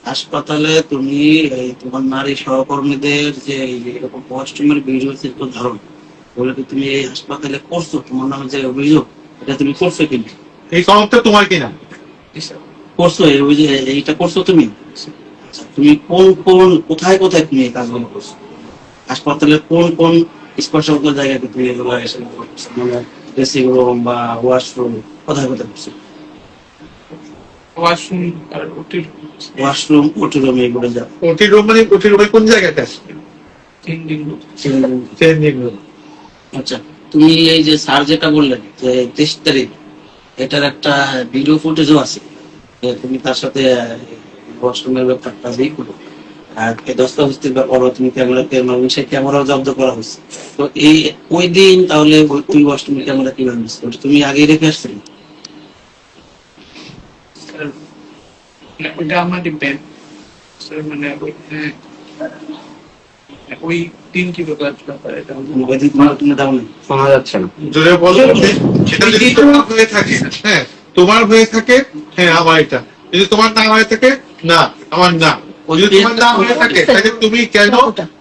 হাসপাতালে তুমি তোমার নারী সহকর্মীদের যে এরকম ওয়াশরুমের ভিডিও চিত্র ধারণ বলে কি তুমি এই হাসপাতালে করছো? তোমার নামে যে অভিযোগ এটা তুমি করছো কিনা? এই কলমটা তোমার কিনা? করছো এই অভিযোগ, এইটা করছো তুমি? আচ্ছা, তুমি কোন কোন কোথায় কোথায় তুমি এই কাজগুলো করছো? হাসপাতালের কোন কোন স্পর্শকাতর জায়গায় তুমি এগুলো করছো? মানে ড্রেসিং রুম বা ওয়াশরুম কোথায় কোথায় করছো? ওয়াশরুম আর ওটির ওয়াশরুম ওটি রুম এগুলো যা ওটি রুম মানে ওটি রুমে কোন জায়গাটা? Changing room. Changing room. আচ্ছা, তুমি এই যে স্যার যেটা বললেন যে 23 তারিখ এটার একটা ভিডিও ফুটেজও আছে, তুমি তার সাথে ওয়াশরুমের ব্যাপারটা দিয়ে করো আর দস্তাবেজের ব্যাপারও তুমি ক্যামেরাও জব্দ করা হয়েছে। তো এই ওই দিন তাহলে তুই ওয়াশরুমের ক্যামেরা কিভাবে মিস করছো? তুমি আগে রেখে আসছিলে? স্যার ওটা আমাদের ব্যান স্যার, মানে ওই দিন কিভাবে ব্যাপার এটা ওই দিন তোমার তুমি দাও না, শোনা যাচ্ছে না। জোরে বলো। সেটা যদি তোমার হয়ে থাকে, হ্যাঁ তোমার হয়ে থাকে, হ্যাঁ আমার এটা। যদি তোমার না হয়ে থাকে, না আমার না। যদি তোমার না হয়ে থাকে তাহলে তুমি কেন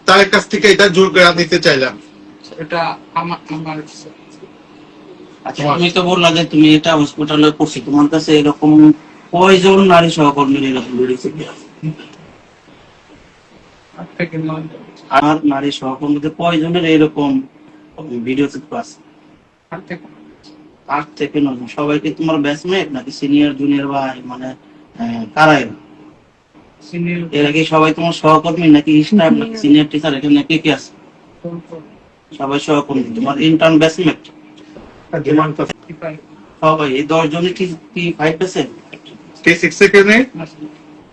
তার কাছ থেকে এটা জোর করে নিতে চাইলাম? এটা আমার আচ্ছা, তুমি তো বললা যে তুমি এটা হসপিটালে করছো, তোমার কাছে এরকম কয়জন নারী সহকর্মীর এরকম রেসিপি আছে? আর নারী সহকর্মীদের কয়জনের এরকম ভিডিও চিত্র আছে? 8 থেকে 9 জন। সবাইকে তোমার ব্যাচমেট নাকি সিনিয়র জুনিয়র বা মানে কারা এরা? এরা কি সবাই তোমার সহকর্মী নাকি স্টাফ নাকি সিনিয়র টিচার? এখানে কে কে আছে? সবাই সহকর্মী, তোমার ইন্টার্ন ব্যাচমেট সবাই। এই 10 জনের কি 5%? T6 এর কেউ নেই?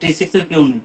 T6 এর কেউ নেই?